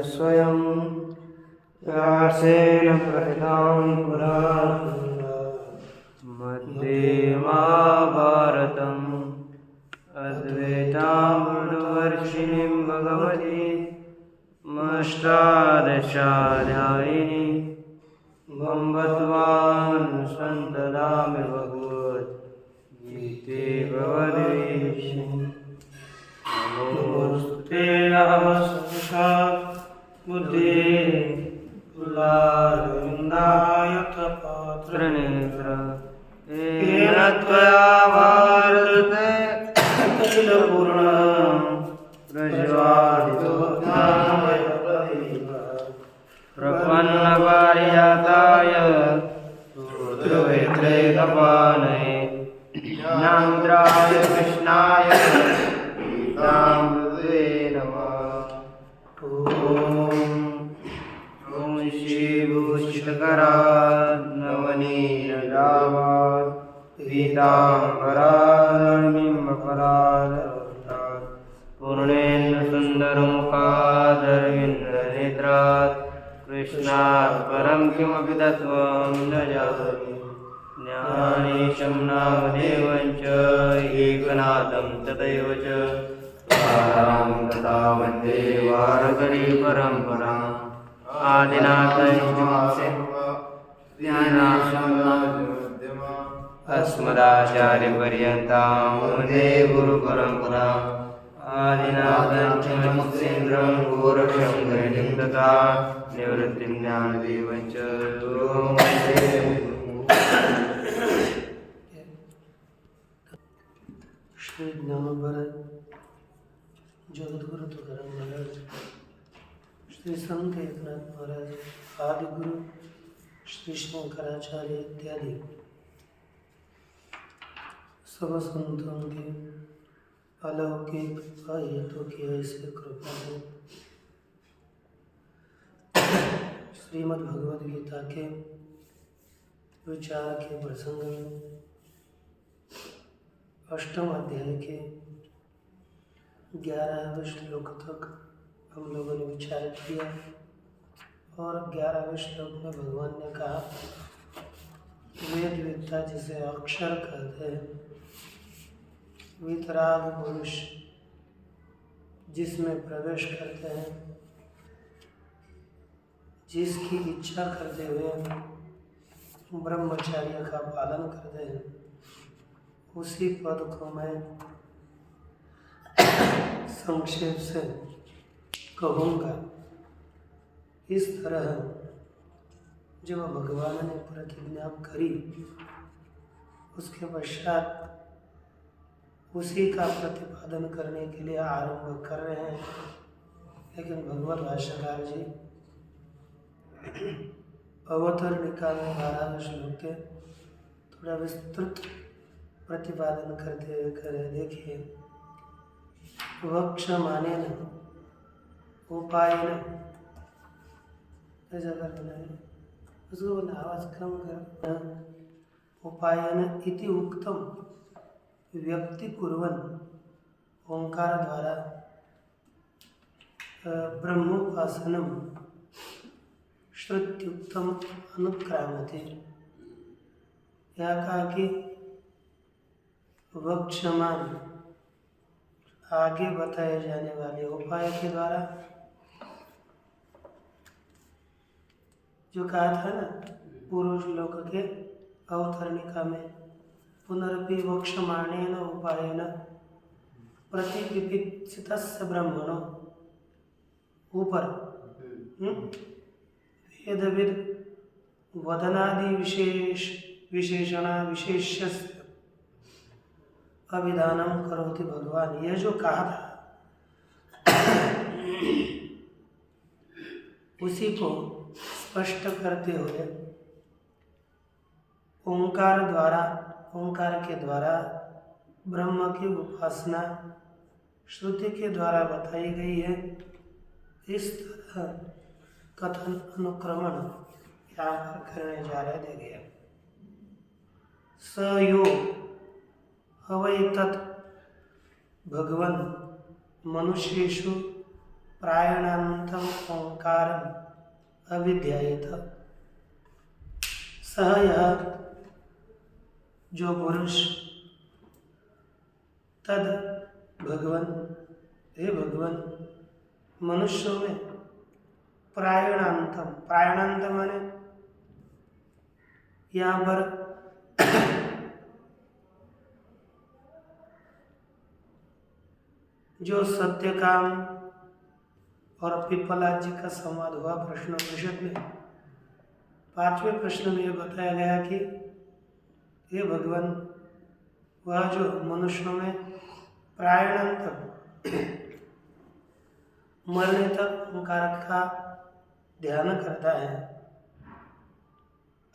स्वयं व्यासेन प्रथितां पुराणं मध्ये महाभारतम् अद्वैतामृतवर्षिणीं भगवतीम् अष्टादशाध्यायिनी भगवद्वान् सन्तदामि भगवद्गीते भगवद्वेषिणि नमोऽस्तुते बुद्धे तुलारविन्दाय पात्रनेत्र येन त्वया भारते तैलपूर्णं प्रज्वालितो ज्ञानमयप्रदीप प्रपन्नपारिजाताय रुद्रवेत्रैकपाणये ज्ञानमुद्राय कृष्णाय गीतामृते नमः। ॐ श्रीभूषितकरात् नवनीतजावात् पीताम्बरान्निम्बफलात् पूर्णेन्द्र सुन्दरमुखादरविन्द्रनेत्रात् कृष्णात् परं किमपि तत्त्वं न जानामि। ज्ञानेशं नामदेवं च एकनाथं तथैव च तारां तथा वन्दे वारकरी परम्पराम् अस्मदाचार्यपर्यन्तां वन्दे गुरुपरम्पराम् आदिनाथं च नमस्तेन्द्रं गोरक्षं गणिं तथा निवृत्तिं ज्ञानदेवं च गुरुं वन्दे। श्री ज्ञानोबर जगद्गुरु तुकाराम महाराज, श्री संत एकनाथ महाराज, आदि गुरु श्री शंकराचार्य इत्यादि सब संतों के अलौकिक हेतु की ऐसे कृपा है। श्रीमद् भगवद गीता के विचार के प्रसंग में अष्टम अध्याय के 11वें श्लोक तक हम लोगों ने विचार किया और 11वें श्लोक में भगवान ने कहा वेद वेत्ता जिसे अक्षर कहते हैं, वितराग पुरुष जिसमें प्रवेश करते हैं, जिसकी इच्छा करते हुए ब्रह्मचर्य का पालन करते हैं, उसी पद को मैं संक्षेप से कहूँगा। इस तरह जब भगवान ने प्रतिज्ञा करी उसके पश्चात उसी का प्रतिपादन करने के लिए आरंभ कर रहे हैं। लेकिन भगवत भाष्यकार जी अवतरणिका में 12वें श्लोक के थोड़ा विस्तृत प्रतिपादन करते हुए करे। देखिए, वक्षमानेन उपायेन, ऐसा करना है उसको आवाज कम कर। उपायेन इति उक्तम व्यक्ति कुर्वन् ओंकार द्वारा ब्रह्मोपासनम श्रुत्युक्तम अनुक्रामते। यहाँ कहा कि वक्षमान आगे बताए जाने वाले उपाय के द्वारा, जो कहा था ना पूर्व श्लोक के अवतरणिका में, पुनरपि वक्षमाणेन उपायेन प्रतिपिपित्सितस्य ब्रह्मणो, ऊपर वेदविद वदनादि विशेषणा विशेष्यस्य अभिधानम करोति भगवान। यह जो कहा था उसी को स्पष्ट करते हुए ओंकार के द्वारा ब्रह्म की उपासना श्रुति के द्वारा बताई गई है। इस तरह कथन अनुक्रमण यहाँ पर करने जा रहे। देखिए, स यो हवै तत् भगवन् मनुष्येषु प्रायणान्तम ओंकारम अविद्यायेत। सह यह जो पुरुष तद भगवन हे भगवन मनुष्यों में प्रायणांतम, प्रायणांत माने यहाँ पर जो सत्यकाम और पिपलाद जी का संवाद हुआ प्रश्नोपनिषद में, 5वें प्रश्न में यह बताया गया कि हे भगवान, वह जो मनुष्यों में प्रायणांत मरने तक ओंकार का ध्यान करता है,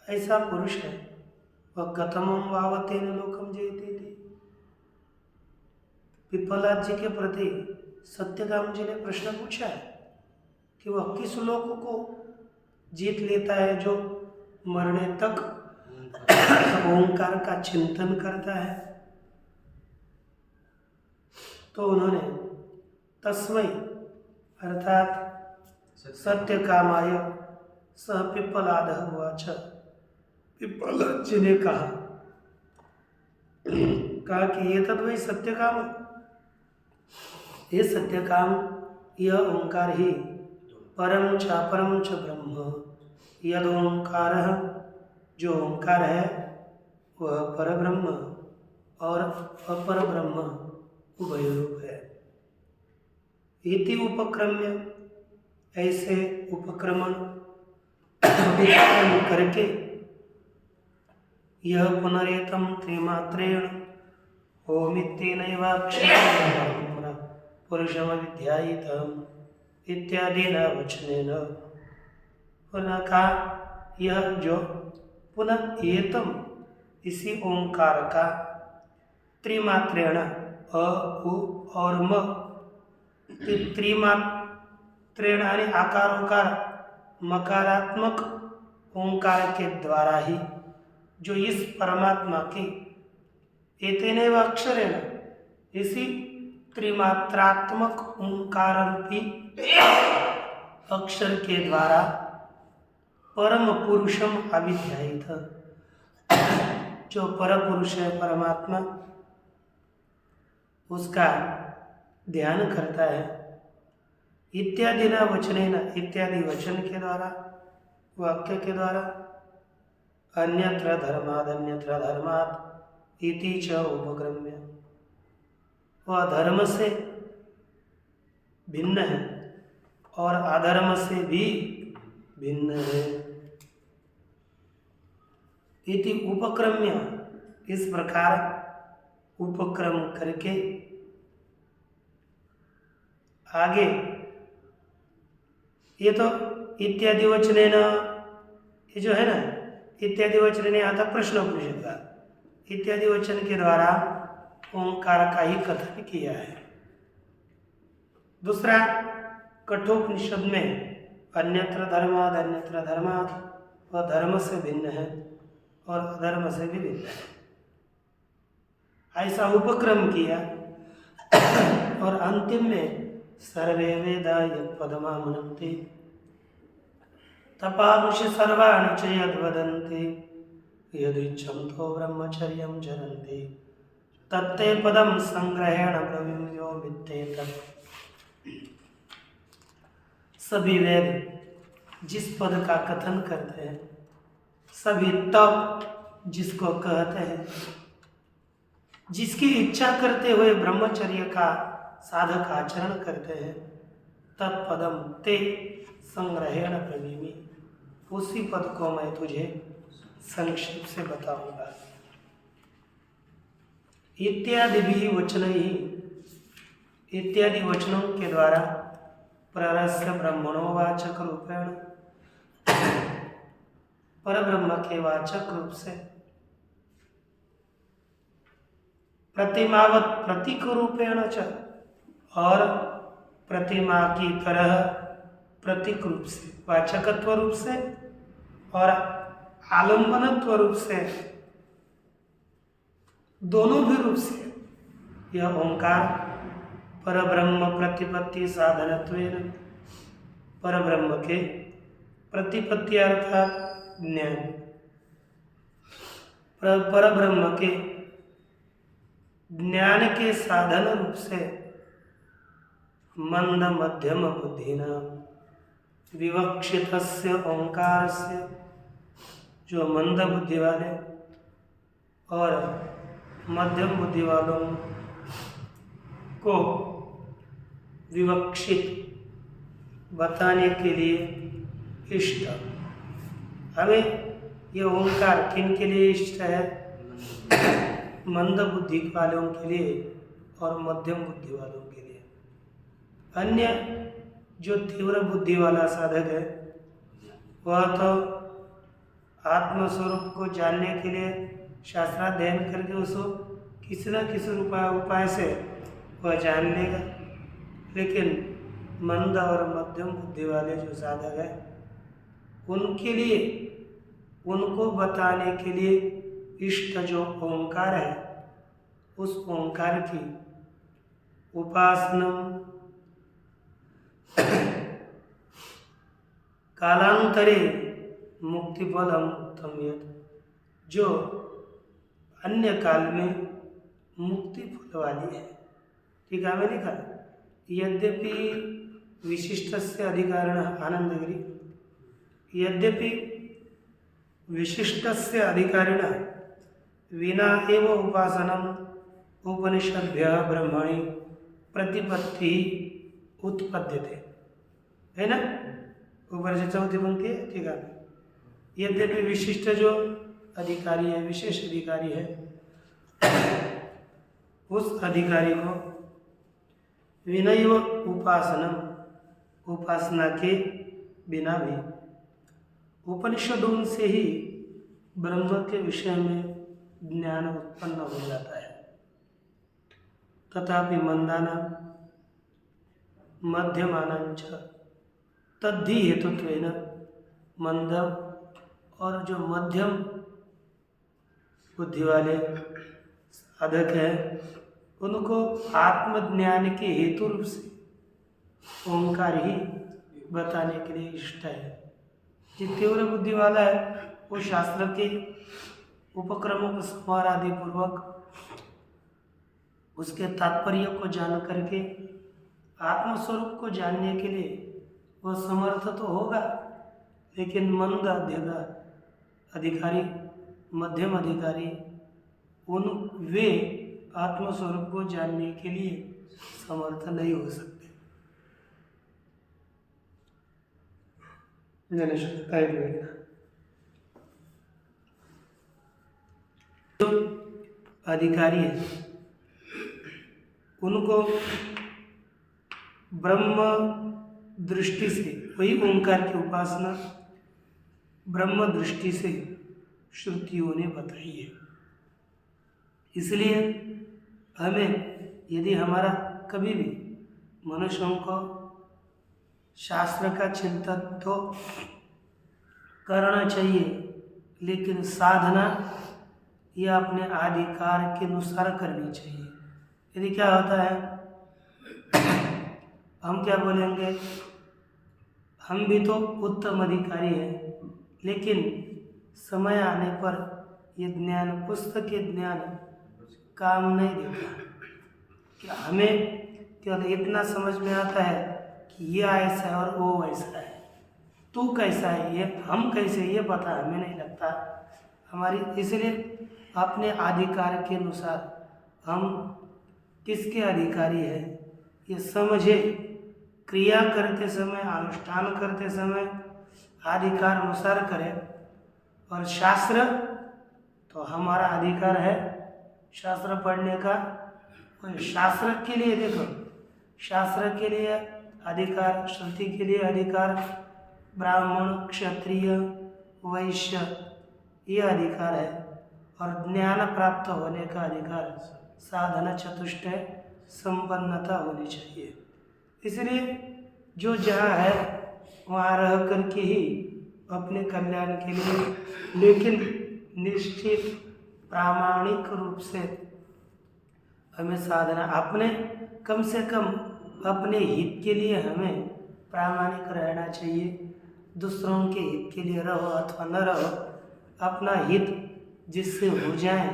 ऐसा पुरुष है, वह कथमम वावतेन लोकम जयते थी। पिपलाद जी के प्रति सत्यकाम जी ने प्रश्न पूछा है कि वह किस लोक को जीत लेता है जो मरने तक ओंकार का चिंतन करता है। तो उन्होंने तस्मै अर्थात सत्यकामाय सह पिप्पलाद उवाच, पिप्पलाद जी ने कहा कि ये तद वही सत्यकाम, ये सत्यकाम, यह ओंकार ही परम च अपरम च ब्रह्म, यद ओंकार, जो ओंकार है वह पर ब्रह्म और अपर ब्रह्म उभय रूप है। इति उपक्रम्य, ऐसे उपक्रमण करके यह पुनरेतम त्रिमात्रेण ओमित्येनैवाक्षरं पुरुषमविध्यायितम् इत्यादि न वचनेन। पुनः कहा यह जो पुनः एतम, इसी ओंकार का त्रिमात्रेण अ उ और म, त्रिमात्रेण यानी आकार उकार मकारात्मक ओंकार के द्वारा ही जो इस परमात्मा की एतेनैव अक्षरेण, इसी त्रिमात्रात्मक ओंकार रूपी अक्षर के द्वारा परम पुरुषम अविध्यायित, जो पर पुरुष है परमात्मा, उसका ध्यान करता है। इत्यादि न वचनेन, इत्यादि वचन के द्वारा, वाक्य के द्वारा, अन्यत्र धर्माद अन्यत्र धर्माद इति च उपक्रम्य, वह धर्म से भिन्न है और अधर्म से भी भिन्न है। इति उपक्रम्य, इस प्रकार उपक्रम करके आगे, ये तो इत्यादि वचनेन, ये जो है ना इत्यादि वचन ने आता प्रश्नोपनिषद का, इत्यादि वचन के द्वारा ओंकार का ही कथन किया है। दूसरा कठोपनिषद में अन्यत्र धर्माद अन्यत्र धर्माद, वह धर्म से भिन्न है और अधर्म से भी भिन्न है, ऐसा उपक्रम किया। और अंतिम में सर्वे वेदा यत्पदमामनन्ति तपांसि सर्वाणि च यद्वदन्ति यदिच्छन्तो ब्रह्मचर्यं चरन्ति तत्ते पदम संग्रहेण ब्रह्मयो विद्येत। सभी वेद जिस पद का कथन करते हैं, सभी तप जिसको कहते हैं, जिसकी इच्छा करते हुए ब्रह्मचर्य का साधक आचरण करते हैं, तत्पदम ते संग्रहेण ब्रवीमि, उसी पद को मैं तुझे संक्षेप से बताऊंगा। इत्यादि भी वचन ही, इत्यादि वचनों के द्वारा परस्य ब्रह्मणो वाचक रूपेण, परब्रह्म के वाचक रूप से, प्रतिमावत प्रतीक रूपेण च, और प्रतिमा की तरह प्रतीक रूप से, वाचकत्व रूप से और आलंबनत्व रूप से, दोनों भी रूप से यह ओंकार परब्रह्म प्रतिपत्ति साधनत्वेन, परब्रह्म के प्रतिपत्ति अर्थात ज्ञान, परब्रह्म के ज्ञान के साधन रूप से मंद मध्यम बुद्धिना विवक्षितस्य ओंकार से, जो मंद बुद्धि वाले और मध्यम बुद्धि वालों को विवक्षित बताने के लिए इष्ट। हमें ये ओंकार किन के लिए इष्ट है? मंद बुद्धि वालों के लिए और मध्यम बुद्धि वालों के लिए। अन्य जो तीव्र बुद्धि वाला साधक है वह तो आत्मस्वरूप को जानने के लिए शास्त्राध्ययन करके उसको किसी न किसी उपाय से वह जान लेगा, लेकिन मंद और मध्यम बुद्धि वाले जो साधक है उनके लिए, उनको बताने के लिए इष्ट जो ओंकार है, उस ओंकार की उपासना कालांतरे मुक्ति फलम उत्तम यत्, जो अन्य काल में मुक्ति फल वाली है। ठीक है, मैंने लिखा यद्यपि विशिष्टस्य अधिकारिण आनंदगिरी, यद्यपि विशिष्टस्य अधिकारिण विना एव उपासनम उपनिषद्भ्यः ब्रह्मणि प्रतिपत्ति उत्पद्यते, है ना? ऊपर से चौथी पंक्ति है। ठीक है, यद्यपि विशिष्ट जो अधिकारी है, विशेष अधिकारी है, उस अधिकारी को विनैव उपासनम, उपासना के बिना भी उपनिषदों से ही ब्रह्म के विषय में ज्ञान उत्पन्न हो जाता है। तथापि मंदाना मध्यमानांच तद्धि हेतुत्वेन, मंद और जो मध्यम बुद्धि वाले साधक हैं उनको आत्मज्ञान के हेतु रूप से ओंकार ही बताने के लिए इष्ट है। जो तीव्र बुद्धि वाला है वो शास्त्र के उपक्रमों को समाराधि पूर्वक उसके तात्पर्य को जान करके आत्मस्वरूप को जानने के लिए वह समर्थ तो होगा, लेकिन मंद अधिकारी, मध्यम अधिकारी, वे आत्मस्वरूप को जानने के लिए समर्थ नहीं हो सकते। जो अधिकारी है उनको ब्रह्म दृष्टि से, वही ओंकार की उपासना ब्रह्म दृष्टि से श्रुतियों ने बताई है। इसलिए हमें, यदि हमारा कभी भी मनुष्यों को शास्त्र का चिंतन तो करना चाहिए, लेकिन साधना यह अपने अधिकार के अनुसार करनी चाहिए। यदि क्या होता है, हम क्या बोलेंगे, हम भी तो उत्तम अधिकारी हैं, लेकिन समय आने पर ये ज्ञान, पुस्तक के ज्ञान काम नहीं देता। क्या हमें केवल इतना समझ में आता है कि ये ऐसा है और वो वैसा है, तू कैसा है, ये हम कैसे, ये पता हमें नहीं लगता हमारी। इसलिए अपने अधिकार के अनुसार हम किसके अधिकारी हैं ये समझे, क्रिया करते समय, अनुष्ठान करते समय अधिकार अनुसार करें। और शास्त्र तो हमारा अधिकार है शास्त्र पढ़ने का। शास्त्र के लिए देखो, शास्त्र के लिए अधिकार, श्रुति के लिए अधिकार, ब्राह्मण, क्षत्रिय, वैश्य ये अधिकार है। और ज्ञान प्राप्त होने का अधिकार, साधना चतुष्टय संपन्नता होनी चाहिए। इसलिए जो जहाँ है वहाँ रह करके ही अपने कल्याण के लिए, लेकिन निश्चित प्रामाणिक रूप से हमें साधना अपने कम से कम अपने हित के लिए हमें प्रामाणिक रहना चाहिए। दूसरों के हित के लिए रहो अथवा न रहो, अपना हित जिससे हो जाए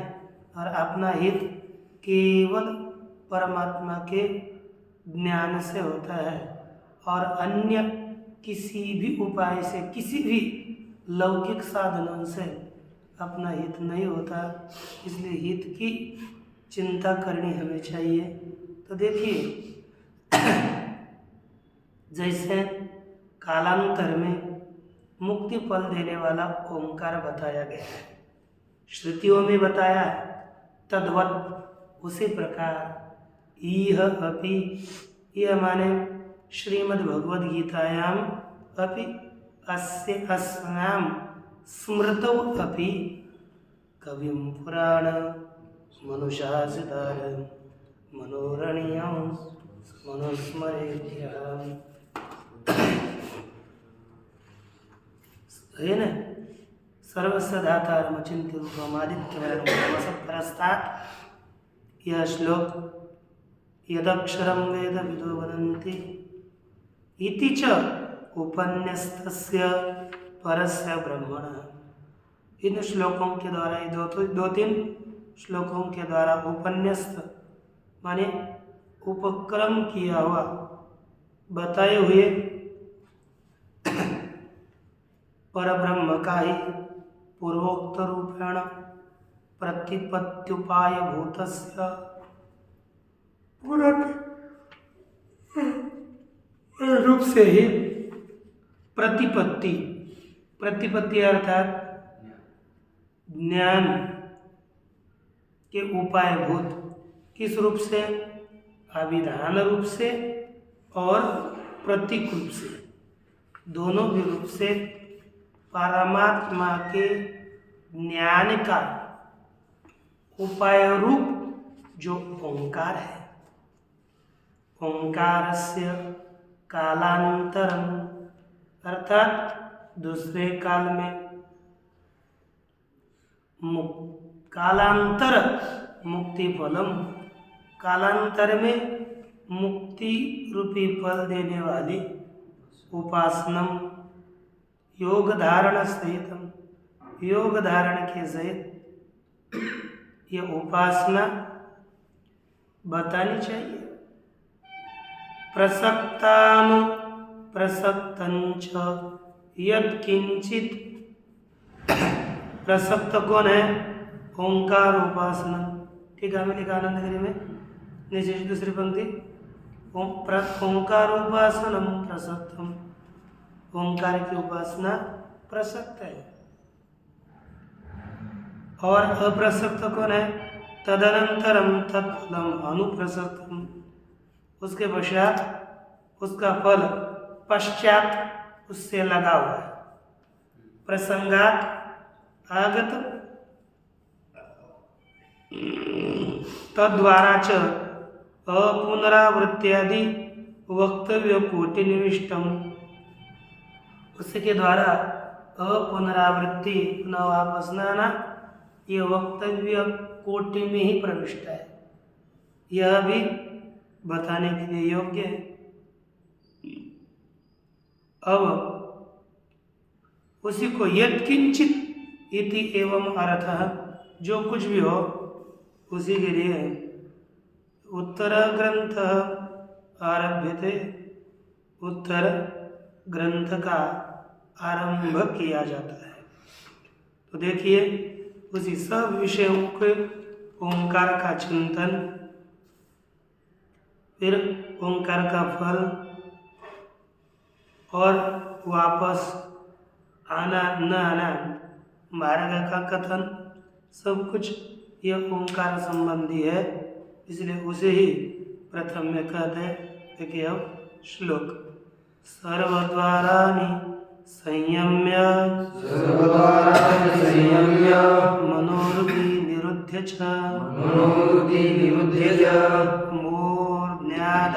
और अपना हित केवल परमात्मा के ज्ञान से होता है और अन्य किसी भी उपाय से, किसी भी लौकिक साधनों से अपना हित नहीं होता। इसलिए हित की चिंता करनी हमें चाहिए। तो देखिए जैसे कालांतर में मुक्ति फल देने वाला ओंकार बताया गया है, श्रुतियों में बताया है, तद्वत उसी प्रकार इह अपि, यह माने श्रीमद् भगवद गीतायाम अपि अस्य अस्याम स्मृतौ अपि कविं पुराण मनुशासितार मनोरणीयं मनुस्मरेत्यः। है ना, सर्वस्य दातारम अचिन्त्य रूपम आदित्यवर्णम तमसः। यह श्लोक यदक्षरं वेद विदो वदन्ति इति च उपन्यस्तस्य परस्य ब्रह्मण। इन श्लोकों के द्वारा, दो तीन श्लोकों के द्वारा उपन्यस्त माने उपक्रम किया हुआ, बताए हुए परब्रह्म का ही पूर्वोक्त रूपेण प्रतिपत्त्युपाय भूतस्य रूप से ही प्रतिपत्ति, प्रतिपत्ति अर्थात ज्ञान के उपाय भूत, किस रूप से? अभिधान रूप से और प्रतीक रूप से, दोनों भी रूप से परमात्मा के ज्ञान का उपाय रूप जो ओंकार है, ओंकारस्य कालांतरम अर्थात दूसरे काल में कालांतर मुक्ति फलम, कालांतर में मुक्ति रूपी फल देने वाली उपासनम, योग धारण सहितम, योग धारण के सहित ये उपासना बतानी चाहिए। प्रसक्तानु प्रसक्तंच यत्किंचित, प्रसक्त कौन है? ओंकार उपासना। ठीक है, हमें लिखा आनंदगिरी में नीचे दूसरी पंक्ति, ओंकार उपासनम प्रसक्तम, ओंकार की उपासना प्रसक्त है। और अप्रसक्त कौन है? तदनंतरम तत्फलम अनुप्रसक्तम, उसके पश्चात उसका फल पश्चात उससे लगा हुआ है। प्रसंगात आगत तद्वारा च अपुनरावृत्त्यादि वक्तव्य कोटि निविष्टम, उसके द्वारा अपुनरावृत्ति, पुनः वापस न आना, ये वक्तव्य कोटि में ही प्रविष्ट है। यह भी बताने के लिए योग्य है। अब उसी को यत्किंचित इति एवं अर्थ, जो कुछ भी हो उसी के लिए उत्तर ग्रंथ आरभ्यते, उत्तर ग्रंथ का आरंभ किया जाता है। तो देखिए उसी सब विषयों के ओंकार का चिंतन, फिर ओंकार का फल और वापस आना न आना, मार्ग का कथन, सब कुछ यह ओंकार संबंधी है। इसलिए उसे ही प्रथम में कहते हैं। देखिए अब श्लोक, सर्वद्वाराणि संयम्य मनोरुति निरुध्य च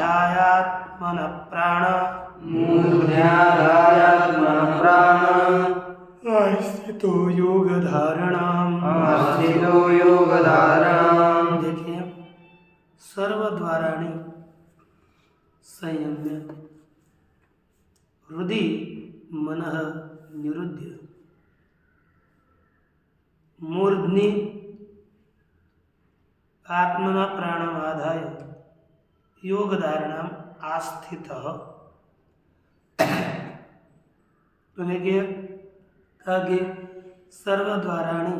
मूर्ध्याधायात्मनः प्राण स्थितो योग धारणाम। देखिए हृदि मनः निरुध्य मूर्ध्नि आत्मना प्राणमाधाय योगधारणाम आस्थितः। तो देखिए आगे सर्वद्वाराणि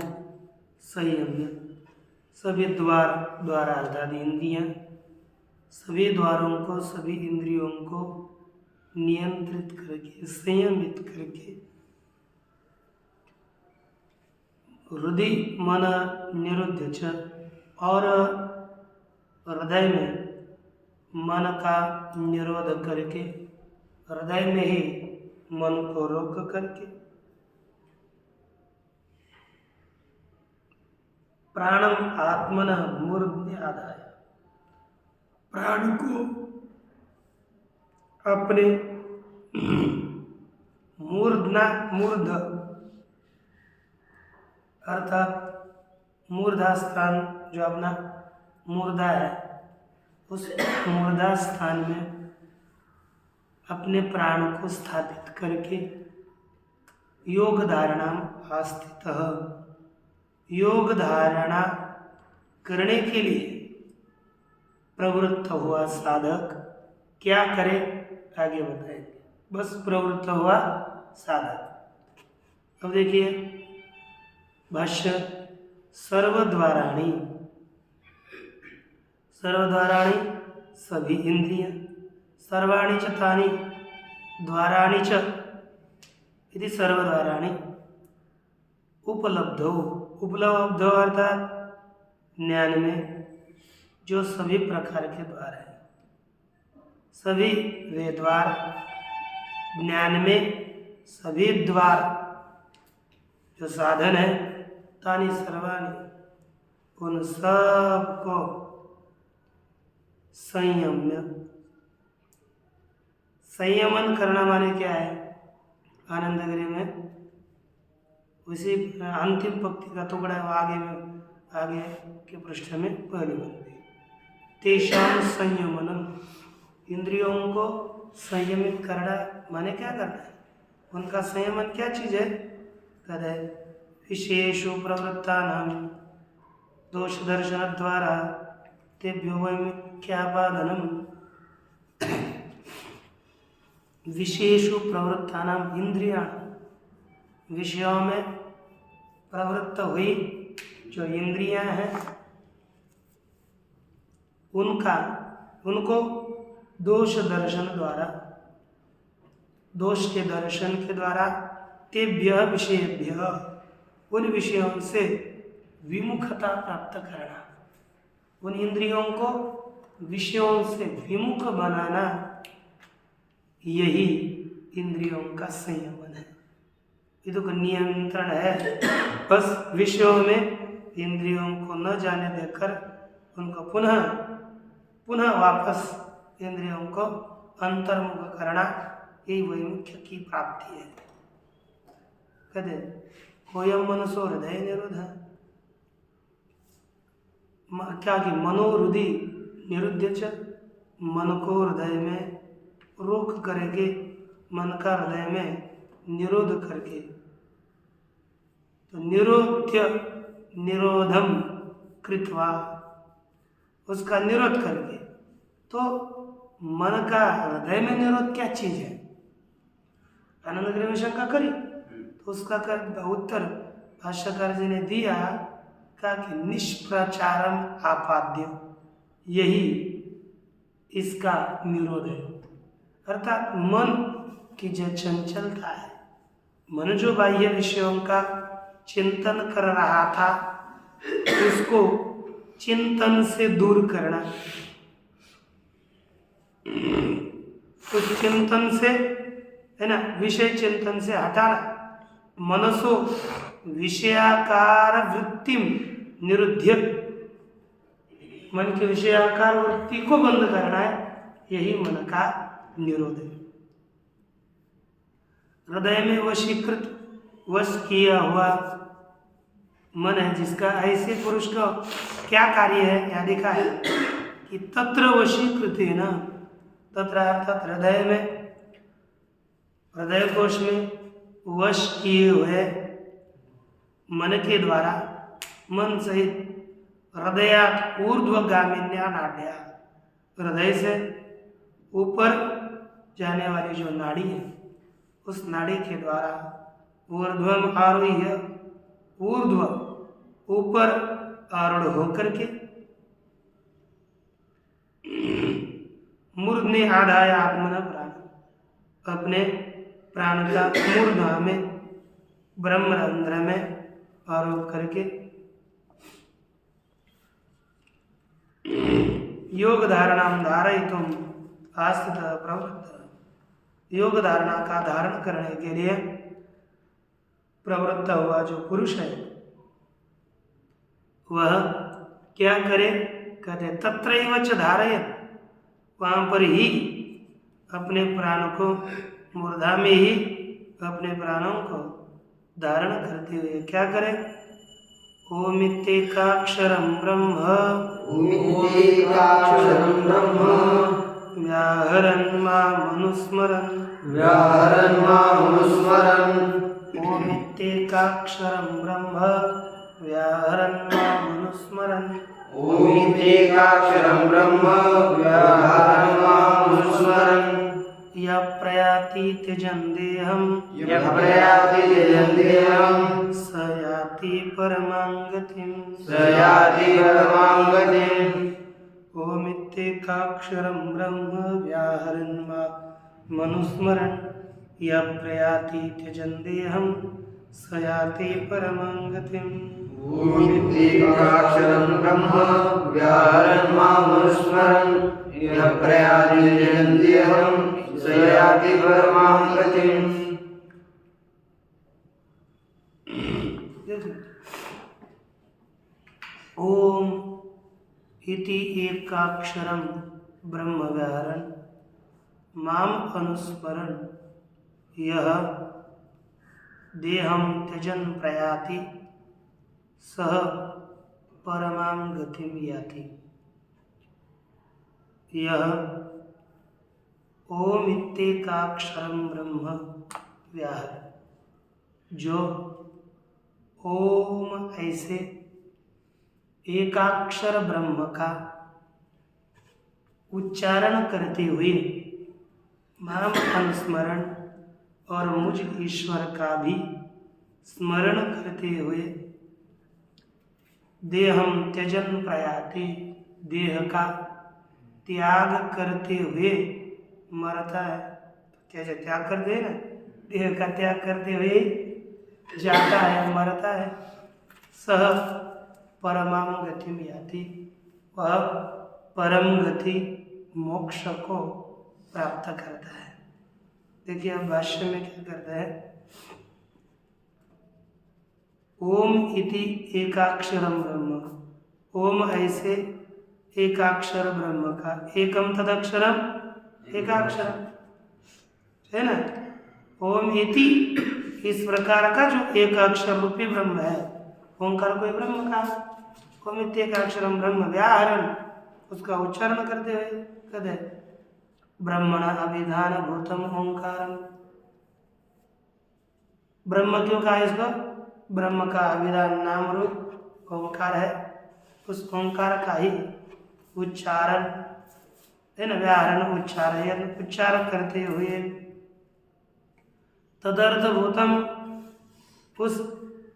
संयम्य, सभी द्वार अर्थात इंद्रियां, सभी द्वारों को, सभी इंद्रियों को नियंत्रित करके, संयमित करके हृदय मन निरुद्ध च, और हृदय में मन का निरोध करके, हृदय में ही मन को रोक करके, प्राणम आत्मन मूर्ध्याधाय, प्राण को अपने मूर्ध अर्थात मूर्धा स्थान जो अपना मुर्दा है, उस मुर्दा स्थान में अपने प्राण को स्थापित करके योग धारणा आस्थितः, योग धारणा करने के लिए प्रवृत्त हुआ साधक क्या करे आगे बताएंगे। बस प्रवृत्त हुआ साधक। अब देखिए भाष्य, सर्वद्वाराणि, सर्वद्वाराणि सभी इंद्रियां, सर्वाणि च तानि द्वाराणि च इति सर्वद्वाराणि उपलब्धो, उपलब्धो अर्थात ज्ञान में जो सभी प्रकार के द्वार हैं, सभी वे द्वार, ज्ञान में सभी द्वार जो साधन है, तानि सर्वाणि उन सब को संयम्य, संयमन करना माने क्या है? आनंदगिरी में उसी अंतिम पंक्ति का टुकड़ा आगे के पृष्ठ में पहले बनती है। तेषां संयमनम, इंद्रियों को संयमित करना माने क्या करना है? उनका संयमन क्या चीज है? कहते हैं विशेषु प्रवृत्तानां दोष दर्शन द्वारा तेभ्यो वैमुख्यापादनम, विशेषु प्रवृत्तानां इंद्रियाणां, विषयों में प्रवृत्त हुई जो इंद्रियां हैं उनको दोष दर्शन द्वारा, दोष के दर्शन के द्वारा तेभ्य विषयभ्य, उन विषयों से विमुखता प्राप्त करना, उन इंद्रियों को विषयों से विमुख बनाना, यही इंद्रियों का संयमन है। ये तो नियंत्रण है। बस विषयों में इंद्रियों को न जाने देकर उनको पुनः वापस इंद्रियों को अंतर्मुख करना, यही वैमुख्य की प्राप्ति है। कहते कोयम मनसो हृदय निरुद्ध, क्या कि मनोहृदि निरुद्ध च, मन को हृदय में रोक करके, मन का हृदय में निरोध करके, तो निरोधम कृत्वा, उसका निरोध करके। तो मन का हृदय में निरोध क्या चीज है? आनंदगिरी में शंका करी तो उसका उत्तर भाष्यकार जी ने दिया, कहा कि निष्प्रचारम आपाद्य, यही इसका निरोध है। अर्थात मन की जो चंचलता है, मन जो बाह्य विषयों का चिंतन कर रहा था, उसको चिंतन से दूर करना, उस चिंतन से, है ना, विषय चिंतन से हटाना, मनसो विषयाकार वृत्तिम निरुद्ध, मन की विषयाकार वृत्ति को बंद करना है, यही मन का निरोध है। हृदय में वशीकृत, वश किया हुआ मन है जिसका, ऐसे पुरुष का क्या कार्य है? यहाँ लिखा है कि तत्र वशीकृत है ना, तत्र अर्थात हृदय में, हृदय कोश में वश किए हुए मन के द्वारा मन सहित हृदयात ऊर्ध्वगामिन्या नाड्या, हृदय से ऊपर जाने वाली जो नाड़ी है उस नाड़ी के द्वारा ऊर्ध्वम आरोह्य, ऊर्ध्व ऊपर आरूढ़ होकर के मूर्धनि आधाय आत्मन प्राण, अपने प्राण का मूर्धा में ब्रह्मरंध्र में आरोप करके योग धारणाम धारयितुम आस्थित प्रवृत्त, योग धारणा का धारण करने के लिए प्रवृत्त हुआ जो पुरुष है वह क्या करे? कहते तत्रैव च धारयन्, वहाँ पर ही अपने प्राण को, मूर्धा में ही अपने प्राणों को धारण करते हुए क्या करे? ओमित्येकाक्षरं ब्रह्म, ओमित्येकाक्षरं ब्रह्म, व्याहरन् मामनुस्मरन्, व्याहरन् मामनुस्मरन्, ओमित्येकाक्षरं ब्रह्म व्याहरन् मामनुस्मरन्, ओमित्येकाक्षरं ब्रह्म व्याहरन् मामनुस्मरन्, यः प्रयाति त्यजन् देहं, यः प्रयाति त्यजन् देहं, स याति परमां गतिम्, स याति परमां गतिम्। ओमित्येकाक्षरं ब्रह्म व्याहरन् मामनुस्मरन्, यः प्रयाति त्यजन् देहं, स याति परमां गतिम्। ओमित्येकाक्षरं ब्रह्म व्याहरन् मामनुस्मरन्, यः प्रयाति त्यजन् देहं, स याति परमां गतिम्। ओम इति एकाक्षरं ब्रह्म व्याहरन् माम अनुस्मरन्, यह देहं त्यजन् प्रयाति सह परमां गतिं याति। यह ओम इत्येकाक्षरं ब्रह्म व्याहर, जो ओम ऐसे एकाक्षर ब्रह्म का उच्चारण करते हुए माम अनुस्मरण और मुझ ईश्वर का भी स्मरण करते हुए देहम त्यजन प्रयाति, देह का त्याग करते हुए मरता है। कैसे त्याग करते हैं ना, देह का त्याग करते हुए जाता है, मरता है। सह परमाम गति में आती, वह परम गति मोक्ष को प्राप्त करता है। देखिए अब भाष्य में क्या करता है, ओम इति एकाक्षरम ब्रह्म, ओम ऐसे एकाक्षर ब्रह्म का, एकम तदक्षरम एकाक्षरम है ना, ओम इति इस प्रकार का जो एक अक्षर रूपी ब्रह्म है, ओंकार कोई ब्रह्म का, ओम इति एकाक्षरम ब्रह्म व्याहरण, उसका उच्चारण करते हुए कहते ब्रह्मण अभिधान भूतम ओंकारम। ब्रह्म क्यों कहा इसको? ब्रह्म का अभिधान नाम रूप ओंकार है, उस ओंकार का ही उच्चारण है ना, व्याहरण उच्चारण, उच्चारण करते हुए तदर्थ भूतम, उस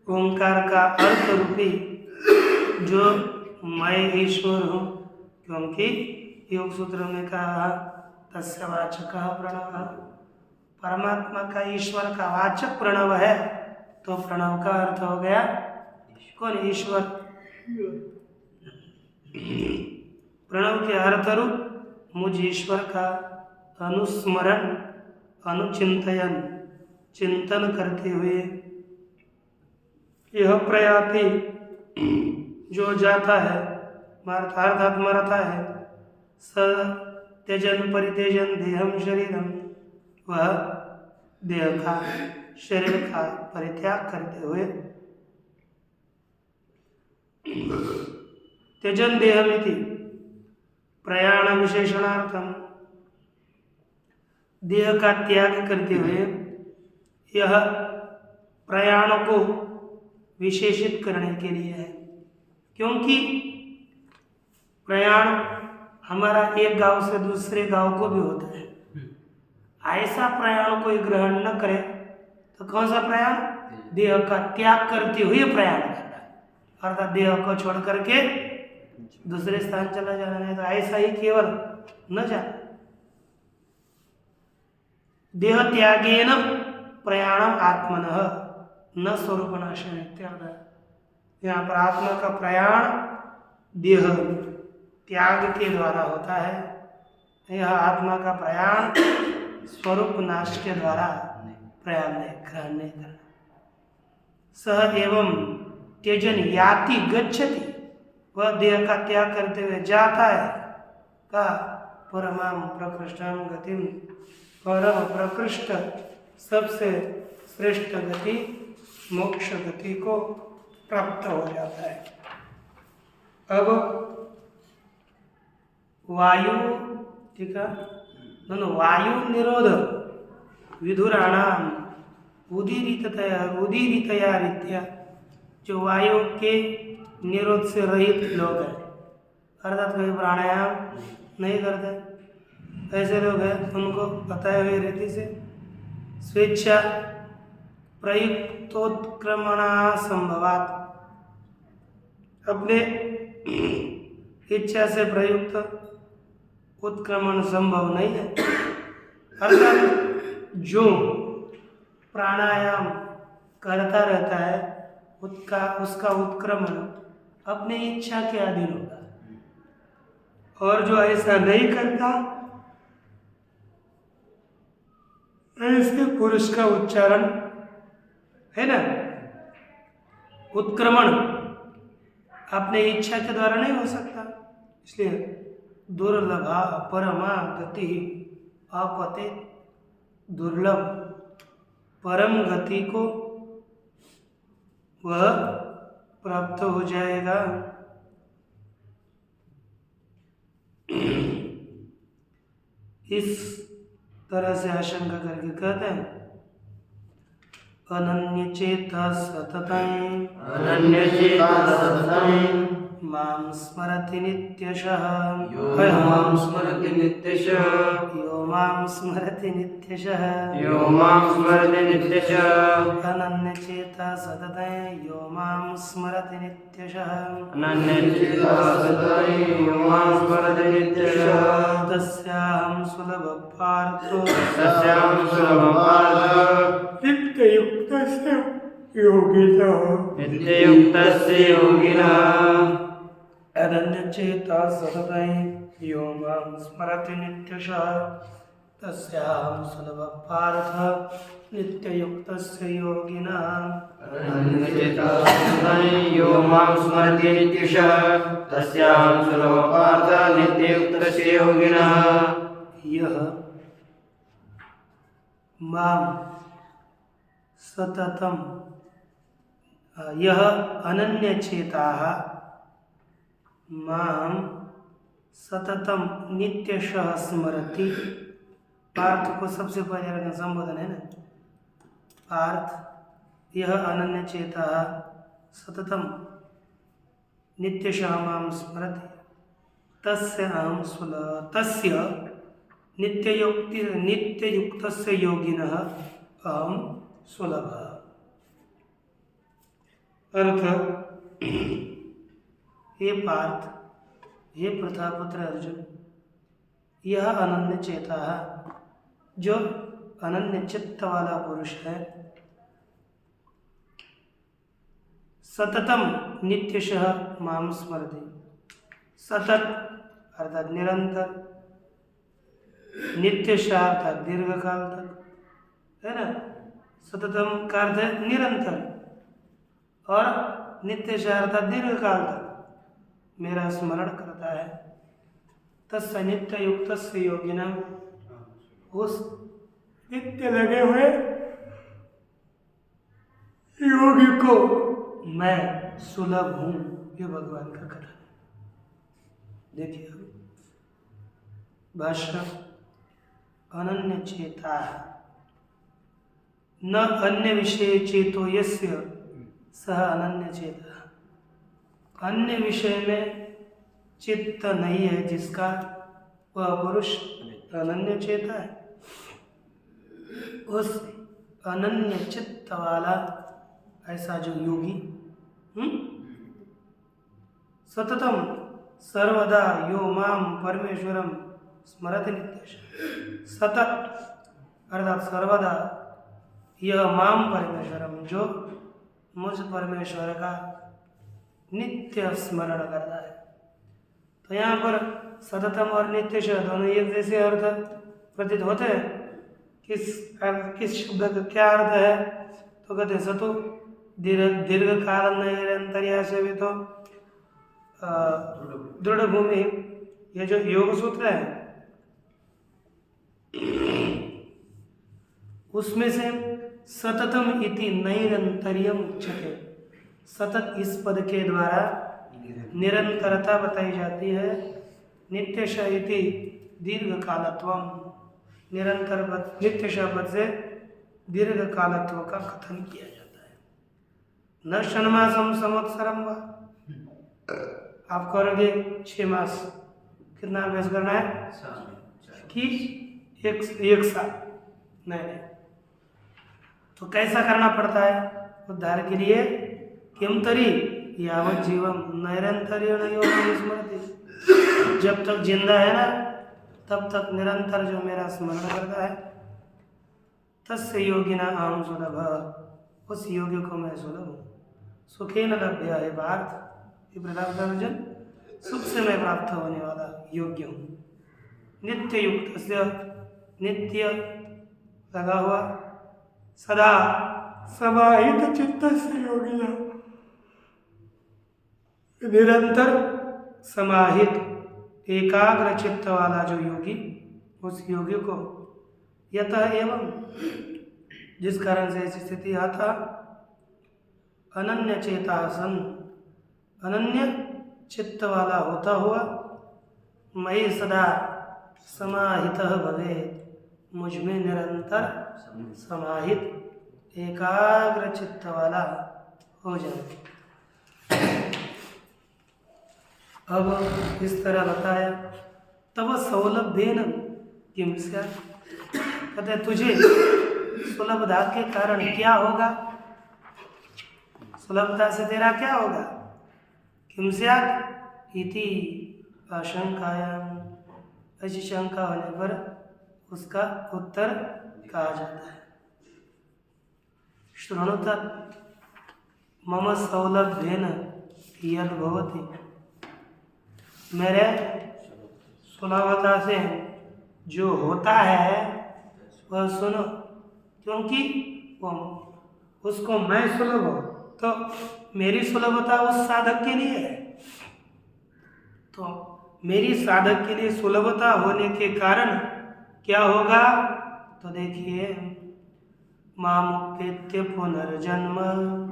ओंकार का अर्थ रूपी जो मैं ईश्वर हूँ, क्योंकि योग सूत्र में कहा तस्य वाचक प्रणव, परमात्मा का ईश्वर का वाचक प्रणव है, तो प्रणव का अर्थ हो गया कौन? ईश्वर। प्रणव के अर्थ रूप मुझ ईश्वर का अनुस्मरण, अनुचिंतन, चिंतन करते हुए यह प्रयाति जो जाता है, अर्थात मरता है, स त्यजन परित्यजन देहम शरीरम, वह देह का, शरीर का परित्याग करते हुए त्यजन देहमिति प्रयाण विशेषणार्थम, देह का त्याग करते हुए यह प्रयाण को विशेषित करने के लिए है, क्योंकि प्रयाण हमारा एक गांव से दूसरे गांव को भी होता है। ऐसा प्रयाण कोई ग्रहण न करे तो कौन सा प्रयाण? देह का त्याग करते हुए प्रयाण करना, अर्थात देह को छोड़ करके दूसरे स्थान चला जाना, नहीं तो ऐसा ही केवल न जाना। देह त्यागेन प्रयाणम आत्मनः न स्वरूप नाशन इत्यादि। यहाँ पर आत्मा का प्रयाण देह त्याग के द्वारा होता है। यह आत्मा का प्रयाण स्वरूप नाश के द्वारा प्रयाण ग्रहण नहीं करना। सह एवं त्यजन याति गच्छति, वह देह का त्याग करते हुए जाता है का परमाम प्रकृष्टम गतिम, परम प्रकृष्ट सबसे श्रेष्ठ गति मोक्ष गति को प्राप्त हो जाता है। अब वायु, ठीक है, वायु निरोध विधुराणाम उदीरितया रीत्या, जो वायु के निरोध से रहित लोग हैं, अर्थात कोई प्राणायाम नहीं करते, ऐसे लोग हैं, उनको बताए हुए रीति से स्वेच्छा प्रयुक्तोत्क्रमणा संभवात, अपने इच्छा से प्रयुक्त उत्क्रमण संभव नहीं है। अर्थात जो प्राणायाम करता रहता है उसका उत्क्रमण अपने इच्छा के अधीन होगा, और जो ऐसा नहीं करता ऐसे पुरुष का उच्चारण है ना, उत्क्रमण अपने इच्छा के द्वारा नहीं हो सकता। इसलिए दुर्लभा परमा गति आपते, दुर्लभ परम गति को वह प्राप्त हो जाएगा। इस तरह से आशंका करके कहते हैं अनन्य चेता सततं मां स्मरति नित्यशः, यो मां स्मरति नित्यशः, यो मां स्मरति नित्यशः, यो मां स्मरति नित्यशः, अनन्य चेता सततं यो मां स्मरति नित्यशः, अनन्य चेता सततं यो मां स्मरति नित्यशः, तस्याहं सुलभ पार्थो, तस्याहं सुलभ पार्थ, नित्ययुक्तस्य योगिनः, नित्ययुक्तस्य योगिनः, अनन्यचेता सततं यो मां स्मरति नित्यशः, तस्याहं सुलभ पार्थ नित्ययुक्तस्य योगिनः, अनन्यचेता सततं यो मां स्मरति नित्यशः, तस्याहं सुलभ पार्थ नित्ययुक्तस्य योगिनः। यह मां सततं, यह अनन्यचेताः मां सततं नित्यशः स्मरति, पार्थ को सबसे पहले रखना, संबोधन है ना, पार्थ यह अनन्यचेताः सततं नित्यशः मां स्मरति, तस्य अहं तस्य नित्ययुक्तस्य योगिनः अहं सुलभः। अर्थ, हे पार्थ, हे प्रथापुत्र अर्जुन, यह अनन्य चेता है, जो अनन्य चित्त वाला पुरुष है, सततम नित्यशः माम स्मरति, सतत अर्थात निरंतर, नित्यशः अर्थात दीर्घ काल तक, है ना, सततम का अर्थ है निरंतर, और नित्यशः अर्थात दीर्घ काल तक मेरा स्मरण करता है। तस्य नित्य युक्त योगिना, उस नित्य लगे हुए योगी को मैं सुलभ हूं, ये भगवान का कथन है। देखिए भाष्य, अनन्य चेता न अन्य विषय चेतो यस्य सह अनन्य चेता। अन्य विषय में चित्त नहीं है जिसका, वह पुरुष अनन्य चेता है। उस अनन्य चित्त वाला ऐसा जो योगी सततम सर्वदा यो माम परमेश्वरम स्मरति नित्यश। सतत अर्थात सर्वदा यह माम परमेश्वरम, जो मुझ परमेश्वर का नित्य स्मरण करता है। तो यहाँ पर सततम और नित्यश दोनों एक जैसे अर्थ प्रतीत होते हैं। किस शब्द का क्या अर्थ है? तो कहते सतु दीर्घ काल निरंतरिया से भी तो दृढ़ भूमि, ये जो योग सूत्र है उसमें से सततम इति नैरंतर्यम उच्यते। सतत इस पद के द्वारा निरंतरता बताई जाती है। नित्यश इति दीर्घ कालत्वम, निरंतर नित्यश पद से दीर्घ कालत्व का कथन किया जाता है। न षण्मासम संवत्सरम वा, आप करोगे 6 मास, कितना अभ्यास करना है कि एक साल नहीं। तो कैसा करना पड़ता है उद्धार के लिए? किम तरी यावत जीवम निरंतर योग स्मृति, जब तक जिंदा है ना तब तक निरंतर जो मेरा स्मरण करता है। तस्य योगिना अहम सुलभ, उस योगी को मैं सुलभ हूँ। सुखेन लभ्य है पार्थ, अर्जुन, सुख से मैं प्राप्त होने वाला योग्य हूँ। नित्य युक्त से, नित्य लगा हुआ, सदा समाहित चित्त से योगिना, निरंतर समाहित एकाग्र चित्त वाला जो योगी, उस योगी को यतः एवं, जिस कारण से ऐसी स्थिति आता, अनन्य चेता सन, अनन्य चित्त वाला होता हुआ, मयि सदा समाहितः भवेत्, मुझ में निरंतर समाहित एकाग्र चित्त वाला हो जाए। अब इस तरह बताया, तब सौलभ्येन किम स्यात्, कहते तुझे सुलभता के कारण क्या होगा? सुलभता से तेरा क्या होगा? किम स्यात् इति आशंकायाम, ऐसी शंका होने पर उसका उत्तर कहा जाता है। शृणुत मम सौलभ्येन यद् भवति, मेरे सुलभता से जो होता है वह सुनो, क्योंकि उसको मैं सुलभ हूँ, तो मेरी सुलभता उस साधक के लिए है। तो मेरी साधक के लिए सुलभता होने के कारण क्या होगा? तो देखिए, मामुपेत्य पुनर्जन्म,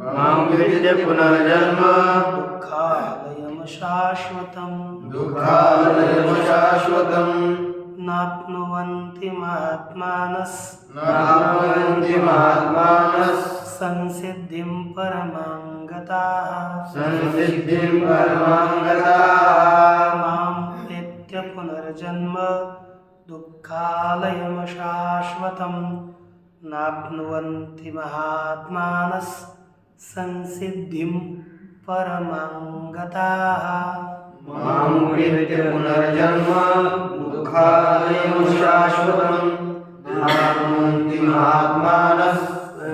मामुपेत्य पुनर्जन्म, दुःखालयं शाश्वतम्, दुःखालयं शाश्वतम्, नाप्नुवन्ति महात्मानः, नाप्नुवन्ति महात्मानः, संसिद्धिं परमां गताः, संसिद्धिं परमां गताः, मामुपेत्य पुनर्जन्म दुःखालयं शाश्वतम्, नाप्नुवन्ति महात्मानः, संसिद्धिं परमां गताः। मामुपेत्य पुनर्जन्म दुःखालयं शाश्वतम्, नाप्नुवन्ति महात्मानः,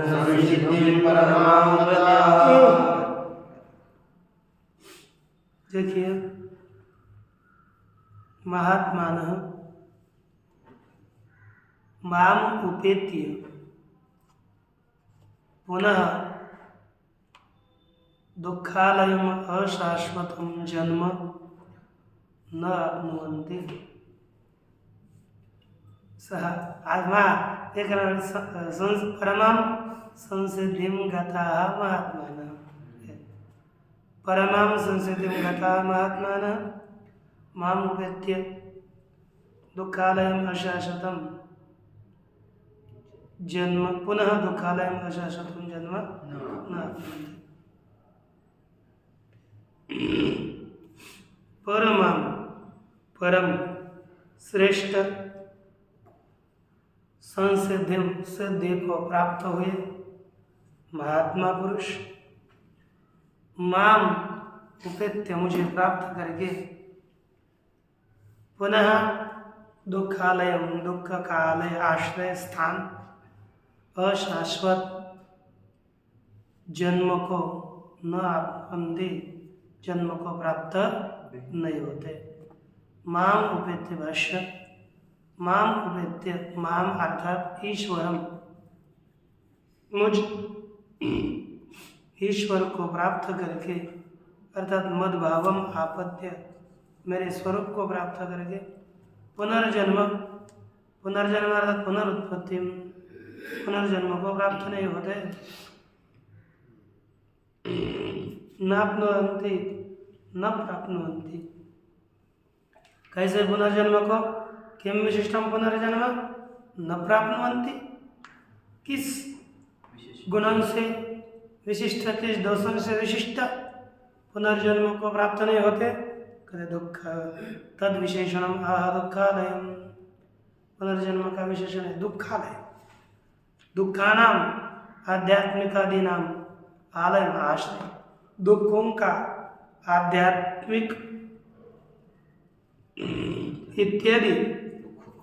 संसिद्धिं परमां गताः। देखिए, महात्मानः माम उपेत्य पुनः दुःखालयम् अशाश्वतं जन्म न आप्नुवन्ति, सः आत्मा एक परमां संसिद्धिं गताः महात्मानः, परमां संसिद्धिं गताः महात्मानः माम उपेत्य दुःखालयम् अशाश्वतं जन्म पुनः दुःखालयम् अशाश्वतं जन्म न आपनन्ति। परमं परम श्रेष्ठ सिद्धि को प्राप्त हुए महात्मा पुरुष माम उपेत्य मुझे प्राप्त करके पुनः दुःखालयम दुख का आलय आश्रय स्थान अशाश्वत जन्म को न आपनते जन्म को प्राप्त नहीं होते। माम उपेत्य भाष्य माम उपेत्य माम अर्थात ईश्वरम मुझ ईश्वर को प्राप्त करके अर्थात मद्भावम आपत्य मेरे स्वरूप को प्राप्त करके पुनर्जन्म पुनर्जन्म अर्थात पुनरुत्पत्ति पुनर्जन्म को प्राप्त नहीं होते। नाप्नुवन्ति न प्राप्नुवन्ति कैसे पुनर्जन्म को किम विशिष्टम पुनर्जन्म न प्राप्नुवन्ति किस गुणों से विशिष्ट किस दोषों से विशिष्ट पुनर्जन्म को प्राप्त नहीं होते। कहते दुख तद विशेषणम आह दुःखालयम पुनर्जन्म का विशेषण है दुःखालय दुःखानाम आध्यात्मिकादीनाम आलय आश्रय दुखों का आध्यात्मिक इत्यादि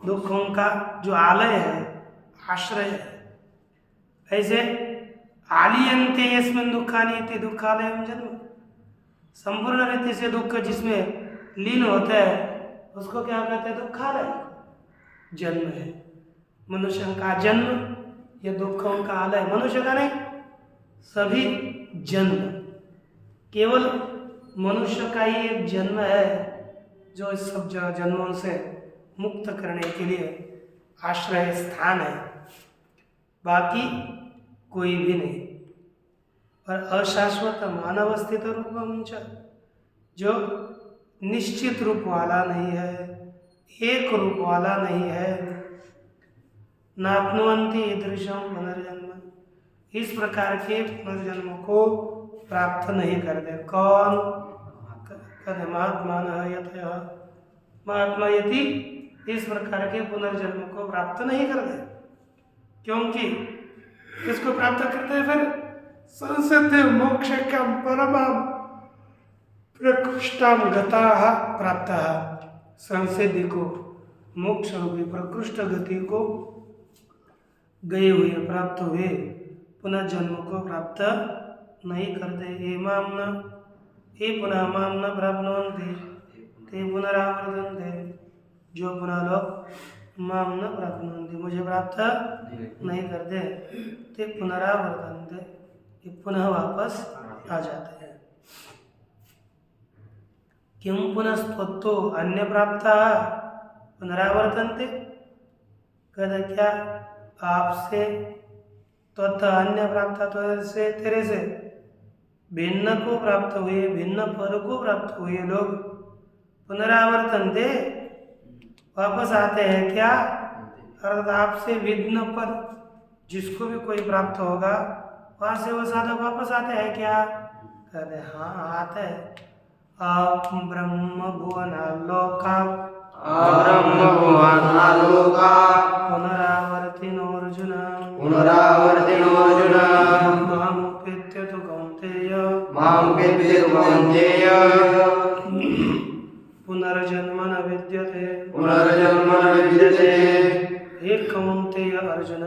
दुखों का जो आलय है आश्रय है। ऐसे आलियन्ते यस्मिन् दुःखानि इति दुःखालयं जन्म संपूर्ण रीति से दुख जिसमें लीन होता है उसको क्या कहते हैं दुःखालय जन्म है। मनुष्य का जन्म यह दुखों का आलय मनुष्य का नहीं सभी जन्म केवल मनुष्य का ही एक जन्म है जो इस सब जन्मों से मुक्त करने के लिए आश्रय स्थान है बाकी कोई भी नहीं। और अशाश्वत मानव स्थित रूपम च जो निश्चित रूप वाला नहीं है एक रूप वाला नहीं है। नाप्नुवन्ति ईदृशं पुनर्जन्म इस प्रकार के पुनर्जन्म को प्राप्त नहीं करते। कौन कहते महात्मा यतः महात्मा यति इस प्रकार के पुनर्जन्म को प्राप्त नहीं करते क्योंकि किसको प्राप्त करते हैं फिर संसिद्धि मोक्ष कम परमम प्रकृष्टम गताः प्राप्तः संसिद्धि को मोक्ष रूपी प्रकृष्ट गति को गए हुए प्राप्त हुए पुनः जन्म को प्राप्त नहीं करते। ये मामना ये पुनः मामना प्राप्नुवन्ति ते पुनरावर्तन्ते जो पुनः लोग मामना प्राप्नुवन्ति मुझे प्राप्त नहीं करते ते पुनरावर्तन्ते ये पुनः वापस आ जाते हैं। किं पुनस्त्वत्तो अन्य प्राप्ता पुनरावर्तन्ते कहते क्या आपसे त्वत् अन्य प्राप्त तो से तेरे से भिन्न को प्राप्त हुए भिन्न पद को प्राप्त हुए लोग पुनरावर्तन्ते वापस आते हैं क्या अर्थात आपसे भिन्न पद जिसको भी कोई प्राप्त होगा वहाँ से वो साधक वापस आते हैं क्या कहते हाँ आते हैं। आप ब्रह्म भुवनालोका पुनरावर्तिनो अर्जुन मामुपेत्य तु कौन्तेय पुनर्जन्म न विद्यते हे कौन्तेय अर्जुन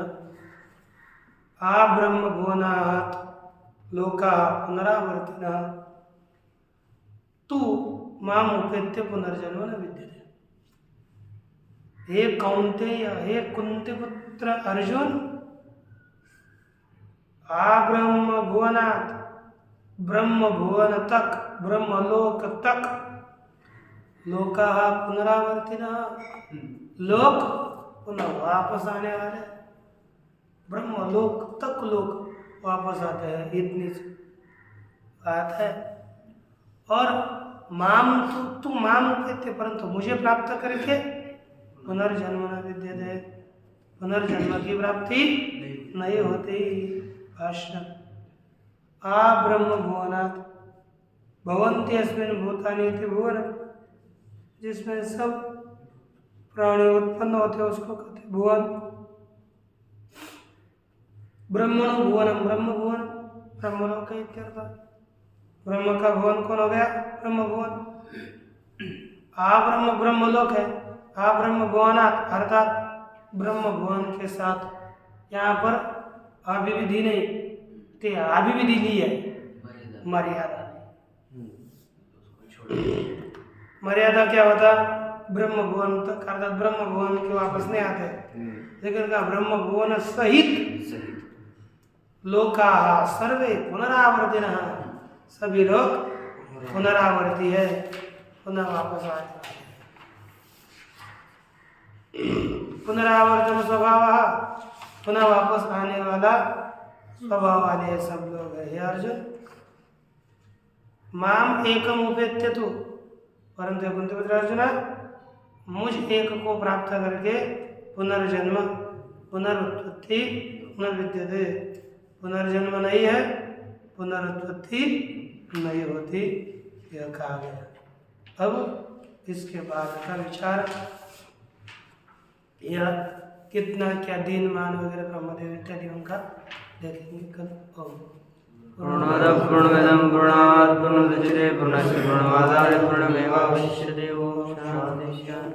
आ ब्रह्म भुवनात् लोकाः पुनरावर्तिनः तू माम उपेत्य पुनर्जन्म न विद्यते। हे कौन्तेय हे कुंती पुत्र अर्जुन आ ब्रह्म भुवनात् ब्रह्म भुवन तक ब्रह्मलोक तक लोकाः पुनरावर्तिनः लोक पुनः वापस आने वाले ब्रह्मलोक तक लोग वापस आते हैं इतनी बात है। और माम तू माम कहते परंतु मुझे प्राप्त करके पुनर्जन्म न विद्यते पुनर्जन्म की प्राप्ति नहीं होती। भाष्य आ ब्रह्म भुवनात् भवन्ति अस्मिन् भूतानि इति भुवन, जिसमें सब प्राणी उत्पन्न होते हैं उसको कहते भुवन। ब्रह्मणो भुवनम, ब्रह्म भुवन ब्रह्मलोक इत्यर्थ। ब्रह्म का भुवन कौन हो गया? ब्रह्म भुवन। आ ब्रह्म ब्रह्मलोक है। आ ब्रह्म भुवनात् अर्थात ब्रह्म भुवन के साथ, यहाँ पर अभिविधि नहीं, ते अभिविधि ली है, मर्यादा नहीं। मर्यादा क्या होता? ब्रह्म भुवन तक, अर्थात ब्रह्म भुवन के वापस नहीं आते, लेकिन का ब्रह्म भुवन सहित लोका सर्वे पुनरावर्तिनः, सभी लोग पुनरावर्ती है, पुनः वापस आते हैं। पुनरावर्तन स्वभाव, पुनः वापस आने वाला स्वभाव वाले सब लोग है। हे अर्जुन, माम एकम उपेत्यतु, परंतु कुंती पुत्र अर्जुना, मुझ एक को प्राप्त करके पुनर्जन्म पुनरुत्पत्ति न विद्यते, पुनर्जन्म नहीं है, पुनरुत्पत्ति नहीं होती, यह कहा गया। अब इसके बाद का विचार, यह कितना क्या दिन मान वगैरह ब्रह्मदेव इत्यादि उनका देखेंगे कल। पूर्णमदः पूर्णमिदं पूर्णात् पूर्णमुदच्यते पूर्णस्य पूर्णमादाय पूर्णमेवावशिष्यते। ओम शांति शांति।